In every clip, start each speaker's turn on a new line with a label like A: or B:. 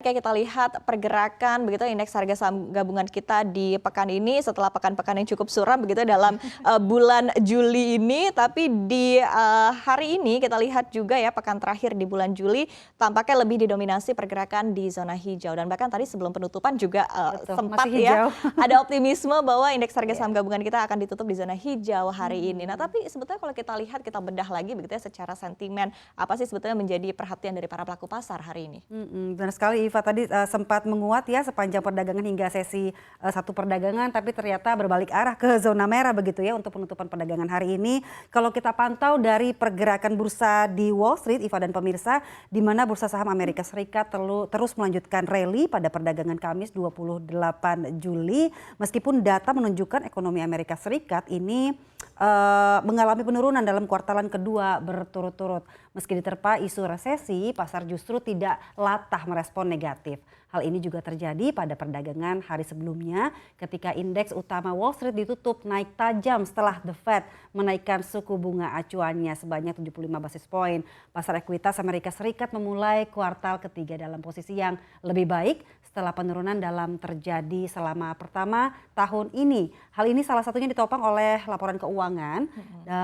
A: Kayak kita lihat pergerakan begitu indeks harga saham gabungan kita di pekan ini setelah pekan-pekan yang cukup suram begitu dalam bulan Juli ini, tapi di hari ini kita lihat juga ya pekan terakhir di bulan Juli tampaknya lebih didominasi pergerakan di zona hijau, dan bahkan tadi sebelum penutupan juga
B: Betul,
A: sempat
B: masih
A: ya
B: hijau.
A: ada optimisme bahwa indeks harga saham
B: Iya.
A: gabungan kita akan ditutup di zona hijau hari ini. Nah, tapi sebetulnya kalau kita lihat, kita bedah lagi begitu ya secara sentimen, apa sih sebetulnya menjadi perhatian dari para pelaku pasar hari ini?
B: Benar sekali Iva, tadi sempat menguat ya sepanjang perdagangan hingga sesi satu perdagangan, tapi ternyata berbalik arah ke zona merah begitu ya untuk penutupan perdagangan hari ini. Kalau kita pantau dari pergerakan bursa di Wall Street, Iva dan pemirsa, di mana bursa saham Amerika Serikat terus melanjutkan rally pada perdagangan Kamis 28 Juli, meskipun data menunjukkan ekonomi Amerika Serikat ini mengalami penurunan dalam kuartalan kedua berturut-turut. Meski diterpa isu resesi, pasar justru tidak latah merespon negatif. Hal ini juga terjadi pada perdagangan hari sebelumnya ketika indeks utama Wall Street ditutup naik tajam setelah The Fed menaikkan suku bunga acuannya sebanyak 75 basis poin. Pasar ekuitas Amerika Serikat memulai kuartal ketiga dalam posisi yang lebih baik setelah penurunan dalam terjadi selama pertama tahun ini. Hal ini salah satunya ditopang oleh laporan keuangan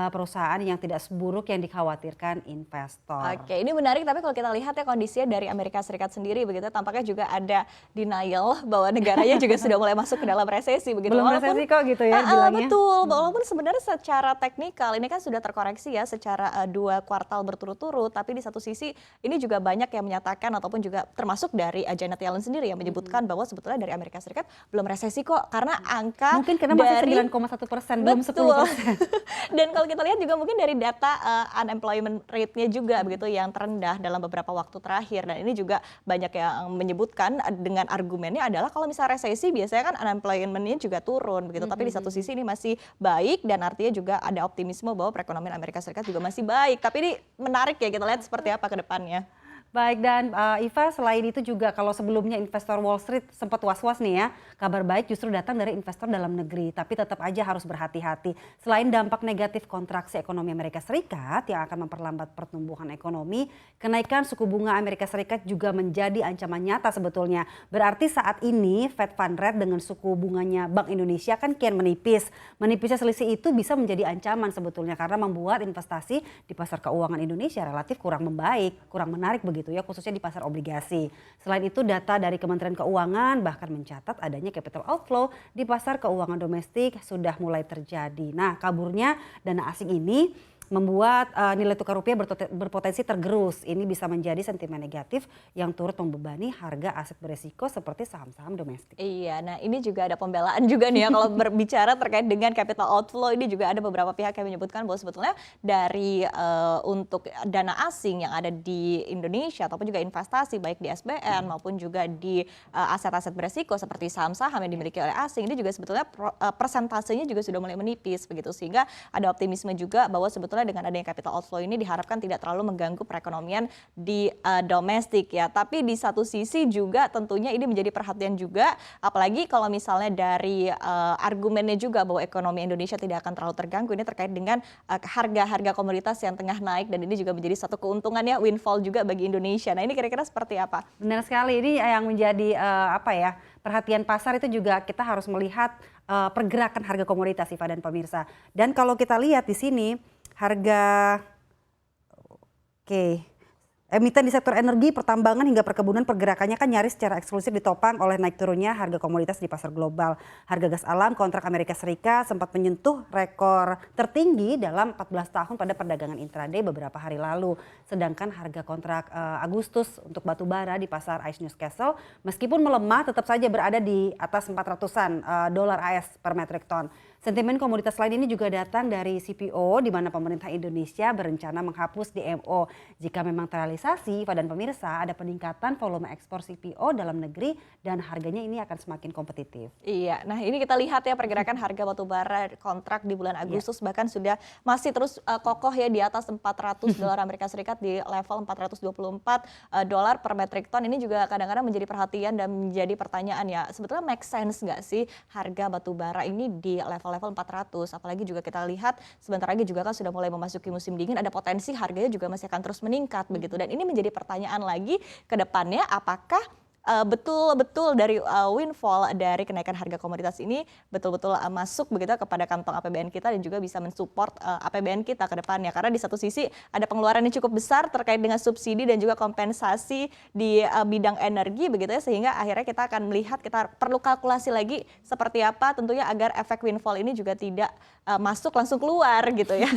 B: perusahaan yang tidak seburuk yang dikhawatirkan investor.
A: Oke, ini menarik, tapi kalau kita lihat ya kondisinya dari Amerika Serikat sendiri begitu, tampaknya juga ada denial bahwa negaranya juga sudah mulai masuk ke dalam resesi begitu.
B: Belum resesi kok gitu ya bilangnya.
A: Betul, walaupun sebenarnya secara teknikal ini kan sudah terkoreksi ya secara 2 kuartal berturut-turut, tapi di satu sisi ini juga banyak yang menyatakan ataupun juga termasuk dari Janet Yellen sendiri yang menyebutkan bahwa sebetulnya dari Amerika Serikat belum resesi kok, karena angka
B: Mungkin karena masih 9,1%, belum 10%.
A: Dan kalau kita lihat juga mungkin dari data unemployment rate-nya juga begitu yang terendah dalam beberapa waktu terakhir, dan ini juga banyak yang menyebutkan dengan argumennya adalah kalau misalnya resesi biasanya kan unemployment-nya juga turun begitu, tapi di satu sisi ini masih baik dan artinya juga ada optimisme bahwa perekonomian Amerika Serikat juga masih baik. Tapi ini menarik ya, kita lihat seperti apa ke depannya.
B: Baik, dan Iva, selain itu juga kalau sebelumnya investor Wall Street sempat was-was nih ya, kabar baik justru datang dari investor dalam negeri, tapi tetap aja harus berhati-hati. Selain dampak negatif kontraksi ekonomi Amerika Serikat yang akan memperlambat pertumbuhan ekonomi, kenaikan suku bunga Amerika Serikat juga menjadi ancaman nyata sebetulnya. Berarti saat ini Fed Fund Rate dengan suku bunganya Bank Indonesia kan kian menipis. Menipisnya selisih itu bisa menjadi ancaman sebetulnya karena membuat investasi di pasar keuangan Indonesia relatif kurang membaik, kurang menarik begitu ya, khususnya di pasar obligasi. Selain itu, data dari Kementerian Keuangan bahkan mencatat adanya capital outflow di pasar keuangan domestik sudah mulai terjadi. Nah, kaburnya dana asing ini membuat nilai tukar rupiah berpotensi tergerus. Ini bisa menjadi sentimen negatif yang turut membebani harga aset beresiko seperti saham-saham domestik.
A: Iya, nah ini juga ada pembelaan juga nih ya kalau berbicara terkait dengan capital outflow, ini juga ada beberapa pihak yang menyebutkan bahwa sebetulnya dari untuk dana asing yang ada di Indonesia ataupun juga investasi baik di SBN maupun juga di aset-aset beresiko seperti saham-saham yang dimiliki oleh asing, ini juga sebetulnya persentasenya juga sudah mulai menipis begitu, sehingga ada optimisme juga bahwa sebetulnya dengan adanya capital outflow ini diharapkan tidak terlalu mengganggu perekonomian di domestik ya. Tapi di satu sisi juga tentunya ini menjadi perhatian juga, apalagi kalau misalnya dari argumennya juga bahwa ekonomi Indonesia tidak akan terlalu terganggu, ini terkait dengan harga-harga komoditas yang tengah naik, dan ini juga menjadi satu keuntungan ya, windfall juga bagi Indonesia. Nah, ini kira-kira seperti apa?
B: Benar sekali, ini yang menjadi perhatian pasar itu juga kita harus melihat pergerakan harga komoditas Iva dan pemirsa. Dan kalau kita lihat di sini harga emiten di sektor energi, pertambangan hingga perkebunan pergerakannya kan nyaris secara eksklusif ditopang oleh naik turunnya harga komoditas di pasar global. Harga gas alam kontrak Amerika Serikat sempat menyentuh rekor tertinggi dalam 14 tahun pada perdagangan intraday beberapa hari lalu. Sedangkan harga kontrak Agustus untuk batu bara di pasar ICE Newcastle meskipun melemah tetap saja berada di atas 400-an dolar AS per metrik ton. Sentimen komoditas lain ini juga datang dari CPO, di mana pemerintah Indonesia berencana menghapus DMO. Jika memang terrealisasi, pada pemirsa ada peningkatan volume ekspor CPO dalam negeri dan harganya ini akan semakin kompetitif.
A: Iya, nah ini kita lihat ya pergerakan harga batu bara kontrak di bulan Agustus bahkan sudah masih terus kokoh ya di atas 400 dolar Amerika Serikat, di level 424 dolar per metrik ton. Ini juga kadang-kadang menjadi perhatian dan menjadi pertanyaan ya, sebetulnya make sense nggak sih harga batu bara ini di level 400, apalagi juga kita lihat sebentar lagi juga kan sudah mulai memasuki musim dingin, ada potensi harganya juga masih akan terus meningkat begitu, dan ini menjadi pertanyaan lagi ke depannya, apakah betul-betul dari windfall dari kenaikan harga komoditas ini betul-betul masuk begitu kepada kantong APBN kita dan juga bisa mensupport APBN kita ke depannya. Karena di satu sisi ada pengeluaran yang cukup besar terkait dengan subsidi dan juga kompensasi di bidang energi begitu ya, sehingga akhirnya kita akan melihat kita perlu kalkulasi lagi seperti apa tentunya agar efek windfall ini juga tidak masuk langsung keluar gitu ya.